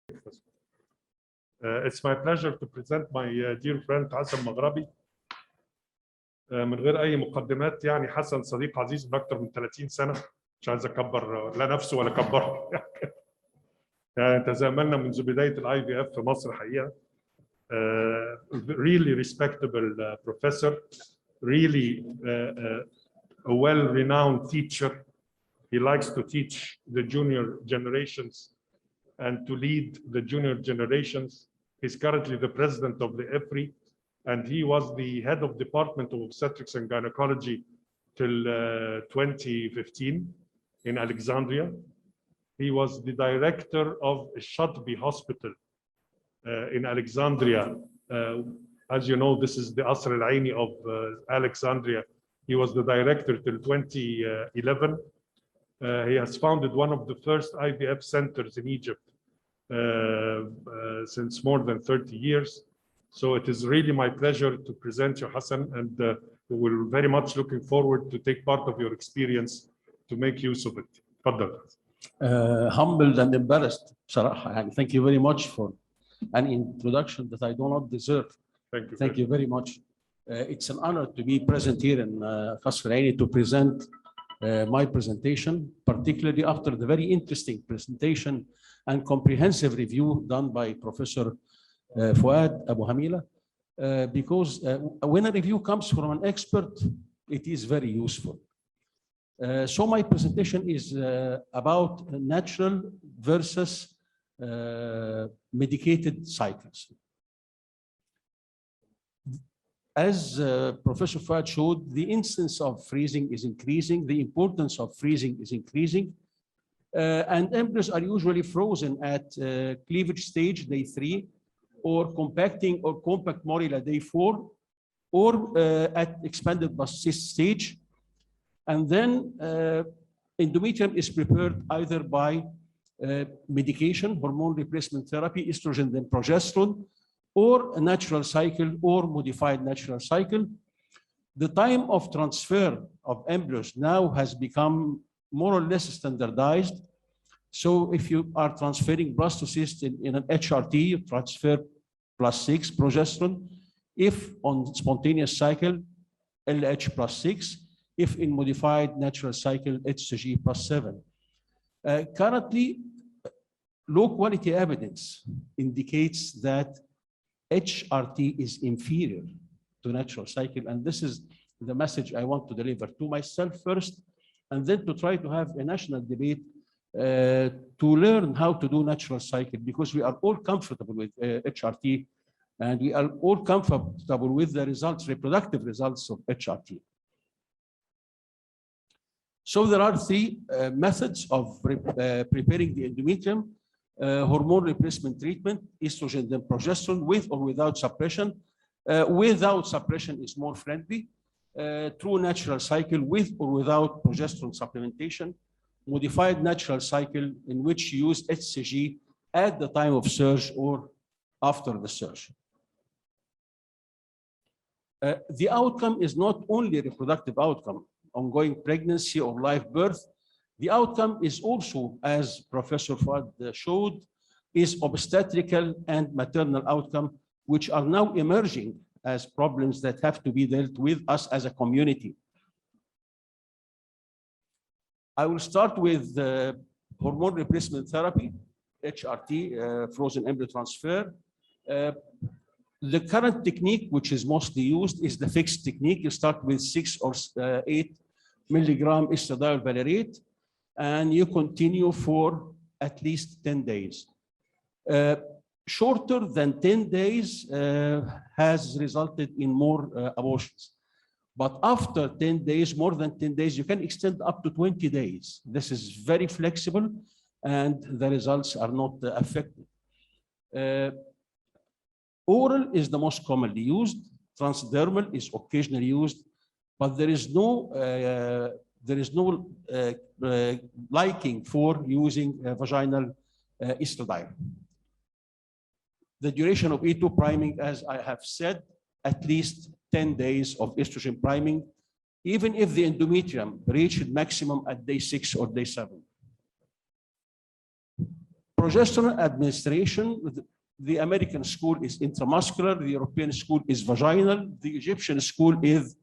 It's my pleasure to present my dear friend Hassan El-Maghraby. من غير أي مقدمات، يعني حسن صديق عزيز من أكثر من 30 سنة، مش عايز أكبر لا نفسه ولا أكبره. يعني تزاملنا منذ بداية الآي في إف في مصر حقيقة. Really respectable professor, really a well-renowned teacher. He likes to teach the junior generations and to lead the junior generations. He's currently the president of the EFRI, and he was the head of Department of Obstetrics and Gynecology till 2015 in Alexandria. He was the director of Shatbi Hospital in Alexandria. As you know, this is the Asr al-Aini of Alexandria. He was the director till 2011. He has founded one of the first IVF centers in Egypt since more than 30 years. So it is really my pleasure to present you, Hassan, and we're very much looking forward to take part of your experience to make use of it. Humbled and embarrassed, صراحة. Thank you very much for an introduction that I do not deserve. Thank you. Thank you very much. It's an honor to be present here in Qasr Aini to present my presentation, particularly after the very interesting presentation and comprehensive review done by Professor Fouad Abu Hamila, because when a review comes from an expert, it is very useful. So my presentation is about natural versus medicated cycles. As Professor Fouad showed, the instance of freezing is increasing, the importance of freezing is increasing, and embryos are usually frozen at cleavage stage, day 3, or compacting or compact morula, day 4, or at expanded bus cyst stage. And then endometrium is prepared either by medication, hormone replacement therapy, estrogen, then progesterone, or a natural cycle or modified natural cycle. The time of transfer of embryos now has become more or less standardized. So if you are transferring blastocyst in an HRT, you transfer +6 progesterone. If on spontaneous cycle, LH +6. If in modified natural cycle, HCG +7. Currently, low quality evidence indicates that HRT is inferior to natural cycle, and this is the message I want to deliver to myself first, and then to try to have a national debate to learn how to do natural cycle, because we are all comfortable with HRT, and we are all comfortable with the results, reproductive results of HRT. So there are 3 methods of preparing the endometrium. Hormone replacement treatment, estrogen, then progesterone, with or without suppression. Without suppression is more friendly. True natural cycle, with or without progesterone supplementation. Modified natural cycle, in which you use HCG at the time of surge or after the surge. The outcome is not only reproductive outcome, ongoing pregnancy or live birth. The outcome is also, as Professor Fouad showed, is obstetrical and maternal outcome, which are now emerging as problems that have to be dealt with us as a community. I will start with hormone replacement therapy, HRT, frozen embryo transfer. The current technique, which is mostly used, is the fixed technique. You start with 6 or 8 milligram estradiol valerate, and you continue for at least 10 days. Shorter than 10 days has resulted in more abortions. But after 10 days, more than 10 days, you can extend up to 20 days. This is very flexible, and the results are not affected. Oral is the most commonly used. Transdermal is occasionally used, but there is no liking for using vaginal estradiol. The duration of E2 priming, as I have said, at least 10 days of estrogen priming, even if the endometrium reached maximum at day 6 or day 7. progesterone administration, the American school is intramuscular, the European school is vaginal, the Egyptian school is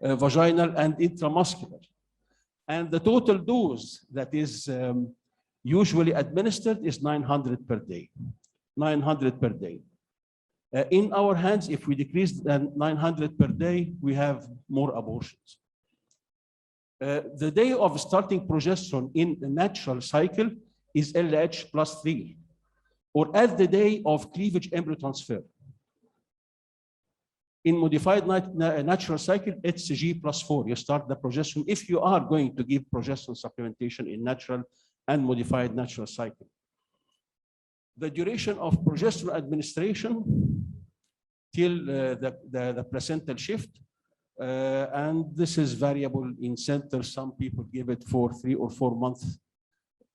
vaginal and intramuscular. And the total dose that is usually administered is 900 per day. 900 per day. In our hands, if we decrease than 900 per day, we have more abortions. The day of starting progesterone in the natural cycle is LH plus 3, or at the day of cleavage embryo transfer. In modified natural cycle, HCG plus 4, you start the progesterone if you are going to give progesterone supplementation in natural and modified natural cycle. The duration of progesterone administration till the placental shift, and this is variable in centers. Some people give it for 3 or 4 months,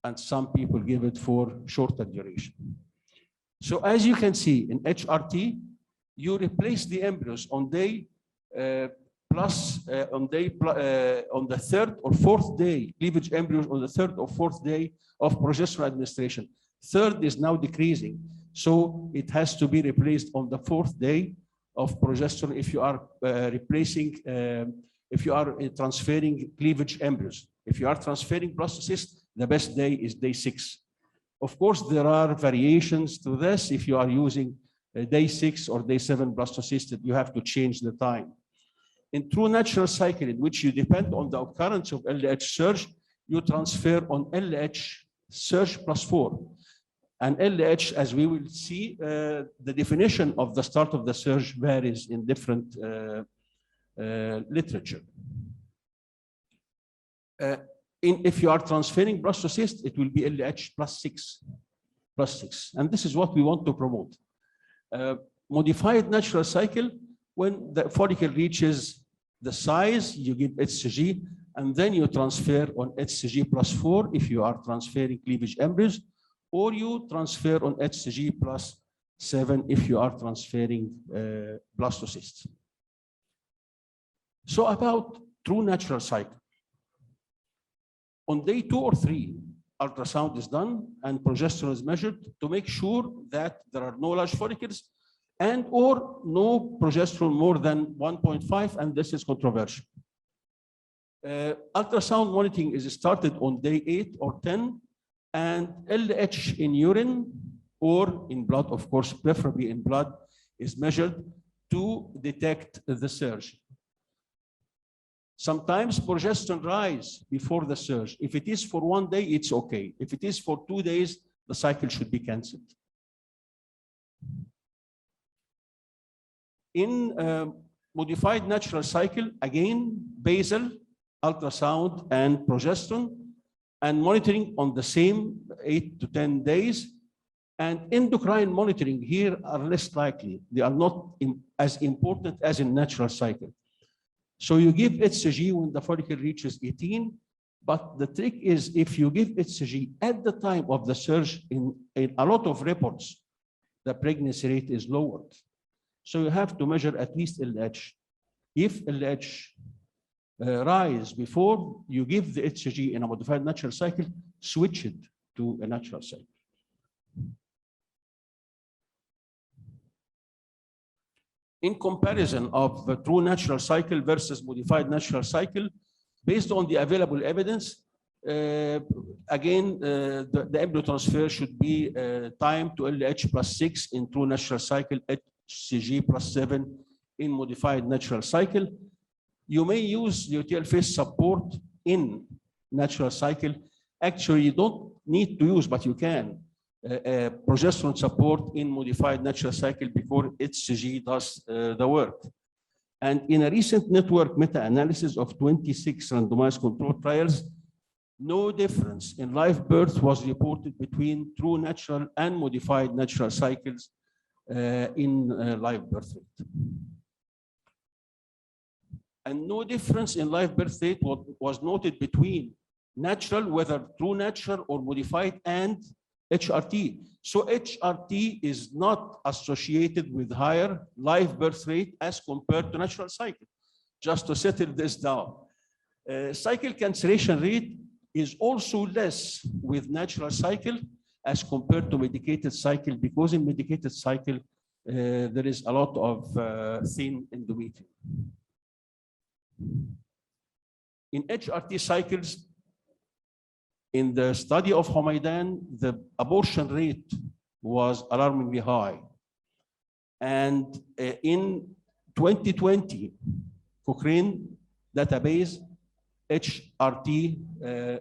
and some people give it for shorter duration. So as you can see in HRT, you replace the embryos on day on the 3rd or 4th day, cleavage embryos on the 3rd or 4th day of progesterone administration. 3rd is now decreasing, so it has to be replaced on the 4th day of progesterone if you are if you are transferring cleavage embryos. If you are transferring blastocysts, the best day is day 6. Of course, there are variations to this. If you are using day 6 or day 7 blastocyst, you have to change the time. In true natural cycle, in which you depend on the occurrence of LH surge, you transfer on LH surge plus 4. And LH, as we will see, the definition of the start of the surge varies in different literature. If you are transferring blastocyst, it will be LH plus 6. And this is what we want to promote. Modified natural cycle, when the follicle reaches the size, you give HCG, and then you transfer on HCG plus 4 if you are transferring cleavage embryos, or you transfer on HCG plus 7 if you are transferring blastocysts. So about true natural cycle. On day 2 or 3, ultrasound is done and progesterone is measured to make sure that there are no large follicles and or no progesterone more than 1.5, and this is controversial. Ultrasound monitoring is started on day 8 or 10, and LH in urine or in blood, of course, preferably in blood, is measured to detect the surge. Sometimes progesterone rise before the surge. If it is for 1 day, it's okay. If it is for 2 days, the cycle should be canceled. In modified natural cycle, again, basal, ultrasound, and progesterone, and monitoring on the same 8 to 10 days. And endocrine monitoring here are less likely. They are not as important as in natural cycle. So you give HCG when the follicle reaches 18, but the trick is if you give HCG at the time of the surge, in a lot of reports, the pregnancy rate is lowered. So you have to measure at least LH. If LH rise before you give the HCG in a modified natural cycle, switch it to a natural cycle. In comparison of the true natural cycle versus modified natural cycle, based on the available evidence, again, the embryo transfer should be timed to LH plus 6 in true natural cycle, HCG plus 7 in modified natural cycle. You may use luteal phase support in natural cycle. Actually, you don't need to use, but you can. Progesterone support in modified natural cycle before HCG does the work. And in a recent network meta-analysis of 26 randomized controlled trials, no difference in live birth was reported between true natural and modified natural cycles in live birth rate. And no difference in live birth rate was noted between natural, whether true natural or modified, and HRT. So HRT is not associated with higher live birth rate as compared to natural cycle. Just to settle this down. Cycle cancellation rate is also less with natural cycle as compared to medicated cycle, because in medicated cycle, there is a lot of thin endometrium. In HRT cycles, in the study of Humaydan, the abortion rate was alarmingly high. And in 2020, Cochrane database, HRT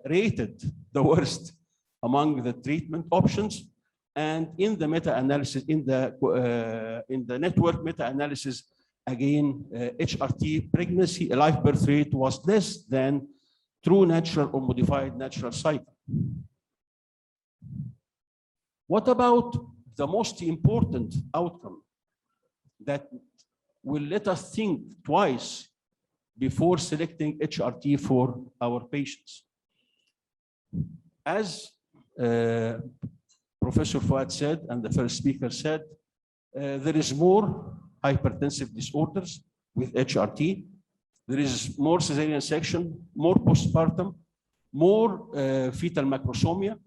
rated the worst among the treatment options. And in the meta-analysis, in the network meta-analysis, again, HRT pregnancy, live birth rate was less than true natural or modified natural cycle. What about the most important outcome that will let us think twice before selecting HRT for our patients? As Professor Fouad said, and the first speaker said, there is more hypertensive disorders with HRT. There is more cesarean section, more postpartum, more fetal macrosomia,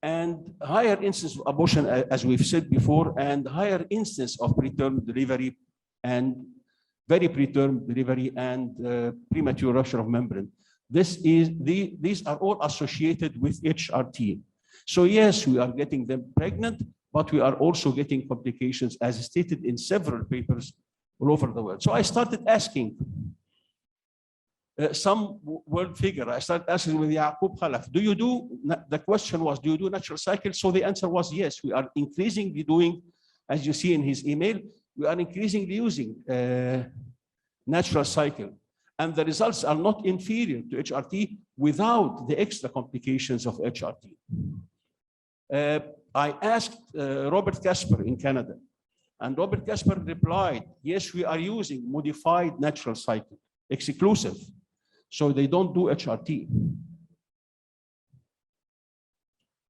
and higher instance of abortion, as we've said before, and higher instance of preterm delivery and very preterm delivery and premature rupture of membrane. These are all associated with HRT. So yes, we are getting them pregnant, but we are also getting complications, as stated in several papers all over the world. So I started asking some world figure. I started asking with Yaqub Khalaf, do you do, the question was, do you do natural cycle? So the answer was yes, we are increasingly doing, as you see in his email, we are increasingly using natural cycle. And the results are not inferior to HRT without the extra complications of HRT. I asked Robert Casper in Canada, and Robert Casper replied, yes, we are using modified natural cycle, exclusive. So they don't do HRT.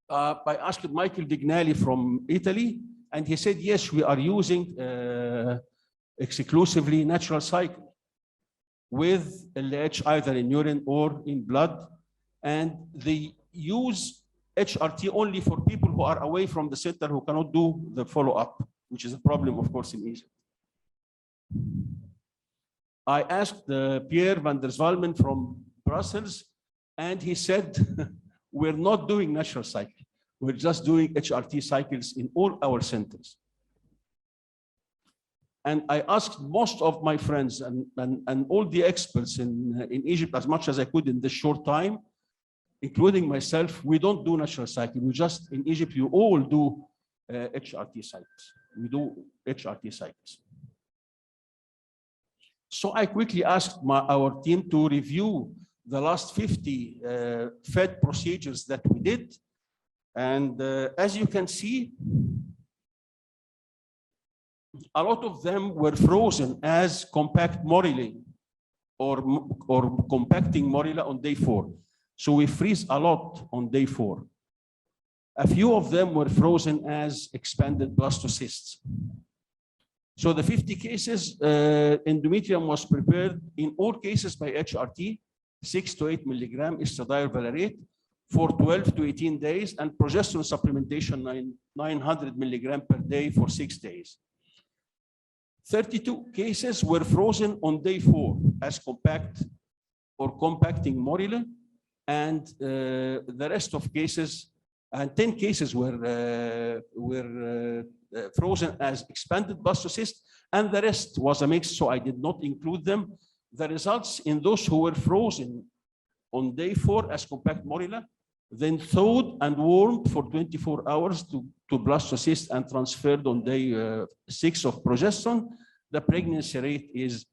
I asked Michael Dignali from Italy, and he said, yes, we are using exclusively natural cycle with LH either in urine or in blood. And they use HRT only for people who are away from the center who cannot do the follow-up, which is a problem, of course, in Egypt. I asked Pierre van der Zwalmen from Brussels, and he said, we're not doing natural cycle. We're just doing HRT cycles in all our centers. And I asked most of my friends and all the experts in Egypt as much as I could in this short time, including myself, we don't do natural cycle. We just, in Egypt, you all do HRT cycles. We do HRT cycles. So I quickly asked our team to review the last 50 FED procedures that we did. And as you can see, a lot of them were frozen as compact morula or compacting morula on day 4. So we freeze a lot on day 4. A few of them were frozen as expanded blastocysts. So the 50 cases, endometrium was prepared in all cases by HRT, 6 to 8 milligram estradiol valerate for 12 to 18 days, and progesterone supplementation 900 milligram per day for 6 days. 32 cases were frozen on day 4 as compact or compacting morula, and the rest of cases, and 10 cases were frozen as expanded blastocyst, and the rest was a mix, so I did not include them. The results in those who were frozen on day 4 as compact morula, then thawed and warmed for 24 hours to blastocyst and transferred on day 6 of progesterone, the pregnancy rate is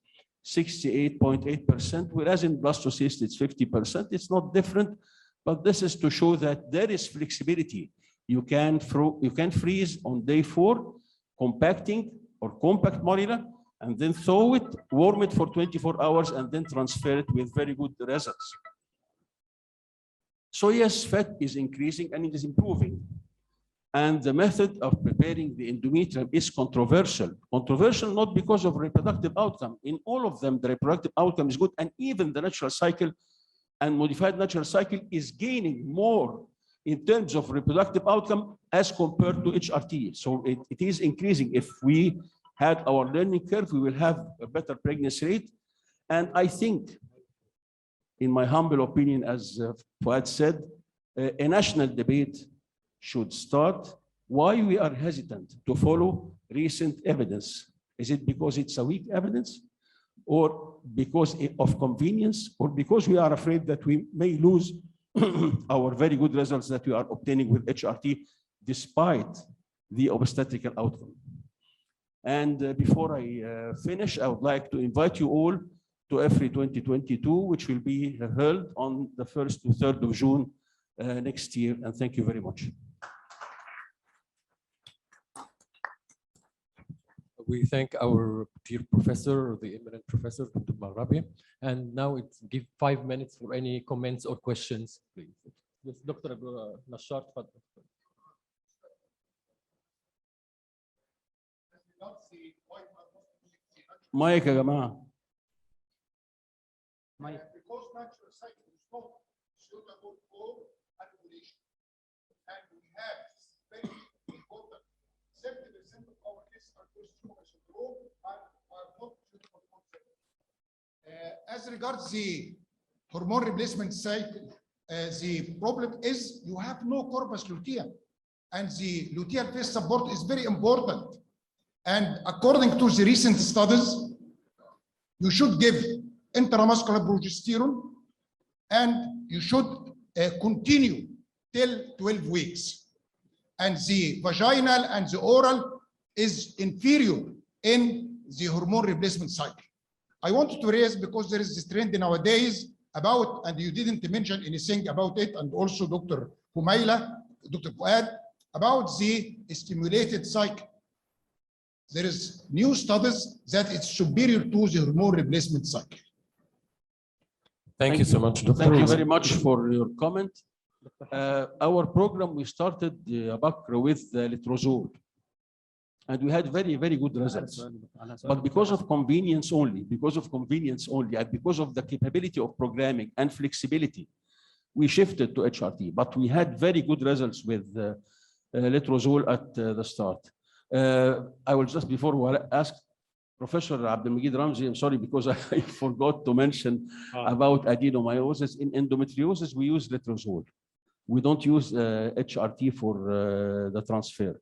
68.8%, whereas in blastocyst it's 50%. It's not different, but this is to show that there is flexibility. You can freeze on day 4, compacting or compact morula, and then thaw it, warm it for 24 hours, and then transfer it with very good results. So yes, fat is increasing and it is improving. And the method of preparing the endometrium is controversial. Controversial not because of reproductive outcome. In all of them, the reproductive outcome is good, and even the natural cycle and modified natural cycle is gaining more in terms of reproductive outcome as compared to HRT. So it is increasing. If we had our learning curve, we will have a better pregnancy rate. And I think, in my humble opinion, as Fuad said, a national debate should start. Why we are hesitant to follow recent evidence? Is it because it's a weak evidence, or because of convenience, or because we are afraid that we may lose our very good results that we are obtaining with HRT despite the obstetrical outcome? And before I finish, I would like to invite you all to EFRI 2022, which will be held on the 1st to 3rd of June next year. And thank you very much. We thank our dear professor, the eminent professor, Dr. Maghraby. And now it's give 5 minutes for any comments or questions, please. Yes, Dr. Nashar, تفضل. مايك يا جماعة. Because natural cycle is not suitable for ovulation, and we have very important 70% of our cases are post-tumor syndrome and are not suitable for therapy. As regards the hormone replacement cycle, the problem is you have no corpus luteum, and the luteal phase support is very important. And according to the recent studies, you should give intramuscular progesterone, and you should continue till 12 weeks. And the vaginal and the oral is inferior in the hormone replacement cycle. I wanted to raise, because there is this trend nowadays about, and you didn't mention anything about it, and also Dr. Humayla, Dr. Fuad, about the stimulated cycle. There is new studies that it's superior to the hormone replacement cycle. Thank you so much, Dr. Thank you very much for your comment. Our program, we started Bakr with letrozole, and we had very, very good results. But because of convenience only, and because of the capability of programming and flexibility, we shifted to HRT. But we had very good results with letrozole at the start. I will just, before we ask Professor Abdelmajid Ramzi, I'm sorry, because I forgot to mention about adenomyosis. In endometriosis, we use letrozole. We don't use HRT for the transfer.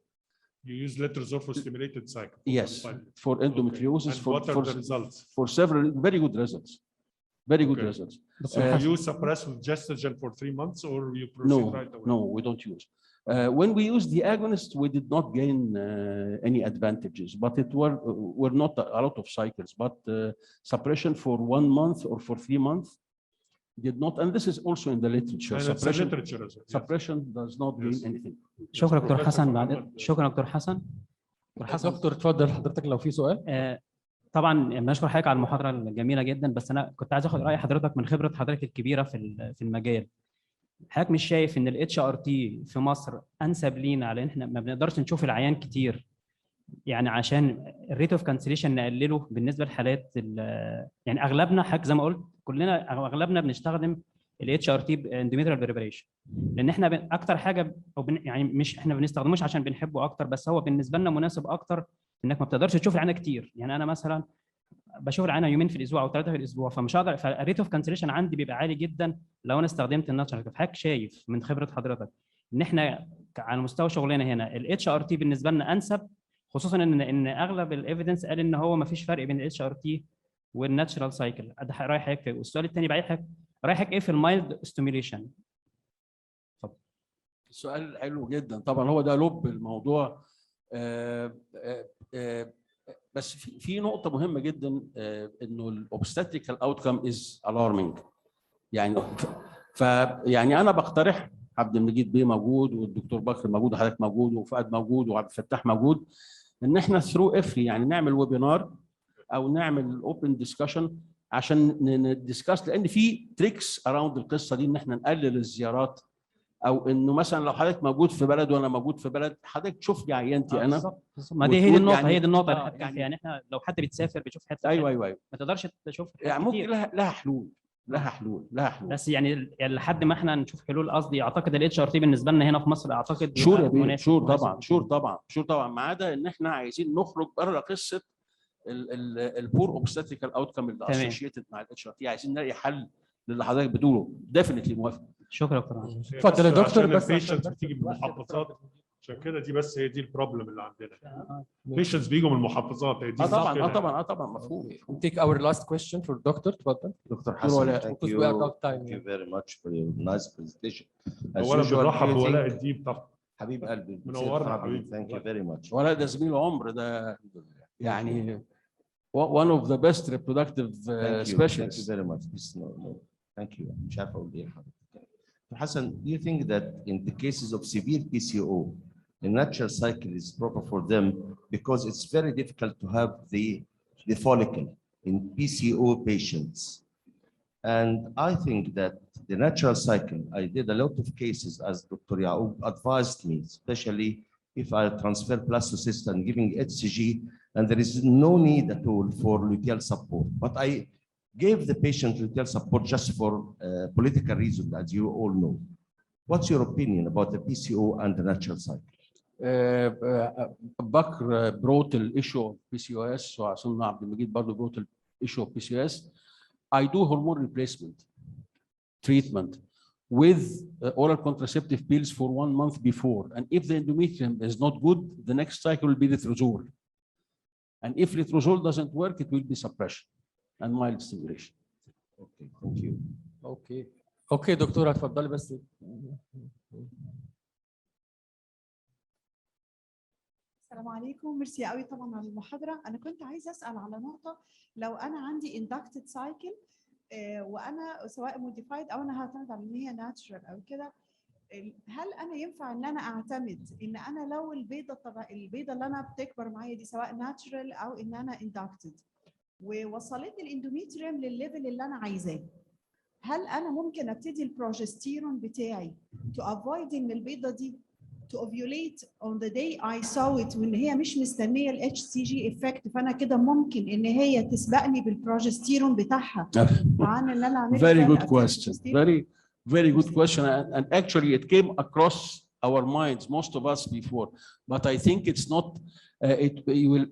You use letrozole for stimulated cycle? Yes, for endometriosis. Okay. And what are the results? For several, very good results. Very good results. So you suppress with gestogen for 3 months, or you proceed right away? No, we don't use. When we used the agonist, we did not gain any advantages, but it were not a lot of cycles. But suppression for 1 month or for 3 months did not, and this is also in the literature. Suppression does not mean anything. شكرا دكتور حسن. بعد شكرا دكتور حسن. دكتور اتفضل حضرتك لو في سؤال. طبعا بنشكر حضرتك على المحاضره الجميله جدا، بس انا كنت عايز اخد راي حضرتك من خبره حضرتك الكبيره في المجال. حضرتك مش شايف ان الاتش ار تي في مصر انسب لينا، على ان احنا ما بنقدرش نشوف العيان كتير، يعني عشان الريت اوف كانسليشن نقلله بالنسبه للحالات، يعني اغلبنا حضرتك زي ما قلت كلنا اغلبنا بنستخدم الاتش ار تي اندوميتريال بريبريشن، لان احنا اكتر حاجه يعني مش احنا بنستخدموش عشان بنحبه اكتر، بس هو بالنسبه لنا مناسب اكتر انك ما بتقدرش تشوف العيانه كتير. يعني انا مثلا بشوف العيانه يومين في الاسبوع او 3 في الاسبوع، فمش هقدر، فالريت اوف كانسليشن عندي بيبقى عالي جدا لو انا استخدمت الناتشرال. حضرتك شايف من خبره حضرتك ان احنا على مستوى شغلنا هنا الاتش ار تي بالنسبه لنا انسب، خصوصا ان اغلب الايفيدنس قال ان هو ما فيش فرق بين الاتش ار تي والناتشرال سايكل. ده راي حضرتك فيه. والسؤال الثاني بقى راي حضرتك ايه في المايلد ستيميوليشن؟ السؤال حلو جدا، طبعا هو ده لب الموضوع. بس في نقطه مهمه جدا، انه الاوبستاتريكال اوتكم از الارمينج. يعني انا بقترح، عبد المجيد بيه موجود، والدكتور بكر موجود، وحضرتك موجود، وفؤاد موجود، وعبد الفتاح موجود، ان احنا ثرو افري يعني نعمل ويبينار او نعمل اوبن ديسكشن عشان ندسكاس، لان في تريكس اراوند القصه دي، ان احنا نقلل الزيارات، او انه مثلا لو حضرتك موجود في بلد وانا موجود في بلد، حضرتك تشوف لي عينتي انا. بالظبط. ما دي هي دي النقطه، هي دي النقطه. يعني يعني احنا لو حد بيتسافر بيشوف حته، ايوه ما تقدرش تشوف يعني ممكن لها حلول. لها حلول، لها حلول. بس يعني لحد ما احنا نشوف حلول، قصدي اعتقد الاتش ار تي بالنسبه لنا هنا في مصر اعتقد شور يا بيه، مناسب. شور طبعا، شور طبعا، شور طبعا، ما عدا ان احنا عايزين نخرج بره قصه البور اوبستاتيكال اوتكم اللي تمام. اسوشيتد مع الاتش ار تي. عايزين نلاقي حل للي حضرتك بتقوله. ديفنتلي موافق. شكرا دكتور. اتفضل يا دكتور. عشان بس البيشنتس بتيجي من المحافظات، عشان كده دي بس هي دي البروبلم اللي عندنا. بيشنتس بيجوا من المحافظات، هي دي طبعا، المشكلة. طبعا، طبعا، مفهوم. take our last question for doctor. تفضل. Dr. Hassan, Wala. thank Because you, we are out of time, thank you yeah. very much for your nice presentation. As اولا usual, بنرحب do you بولاء think- الديب طبعا. حبيب قلبي منورنا حبيبي. thank you very much. ولا ده زميل عمر، ده يعني one of the best reproductive Thank you specialists. very much. This, no. Thank you. مش عارف اقول ايه لحضرتك. Hassan, do you think that in the cases of severe PCO, the natural cycle is proper for them because it's very difficult to have the follicle in PCO patients? And I think that the natural cycle, I did a lot of cases as Dr. Yaoub advised me, especially if I transfer blastocyst and giving HCG, and there is no need at all for luteal support. But I gave the patient luteal support just for political reasons, as you all know. What's your opinion about the PCO and the natural cycle? بكر brought the issue of PCOS, وعصام عبد المجيد برضه brought the issue of PCOS. I do hormone replacement treatment with oral contraceptive pills for 1 month before. And if the endometrium is not good, the next cycle will be letrozole. And if letrozole doesn't work, it will be suppression and mild stimulation. Okay, thank you. اوكي دكتوره اتفضلي بس. السلام عليكم، ميرسي قوي طبعا على المحاضره. انا كنت عايزه اسال على نقطه، لو انا عندي inducted cycle وانا سواء موديفايد او انا هعتمد على ان هي ناتشرال او كده، هل انا ينفع ان انا اعتمد ان انا لو البيضه البيضه اللي انا بتكبر معايا دي سواء ناتشرال او ان انا inducted ووصلت الاندوميتريوم للليفل اللي انا عايزاه، هل انا ممكن ابتدي البروجستيرون بتاعي to avoid ان البيضه دي to ovulate on the day I saw it وان هي مش مستنيه ال HCG effect، فانا كده ممكن ان هي تسبقني بالبروجستيرون بتاعها عن اللي انا عملته؟ Very good question. Very good question. And actually it came across our minds, most of us before, but I think it's not,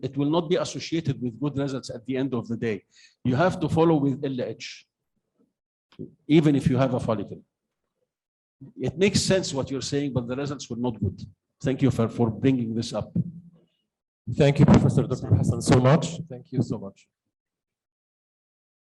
it will not be associated with good results at the end of the day. You have to follow with LH, even if you have a follicle. It makes sense what you're saying, but the results were not good. Thank you for bringing this up. Thank you, Professor Dr. Hassan, so much. Thank you so much.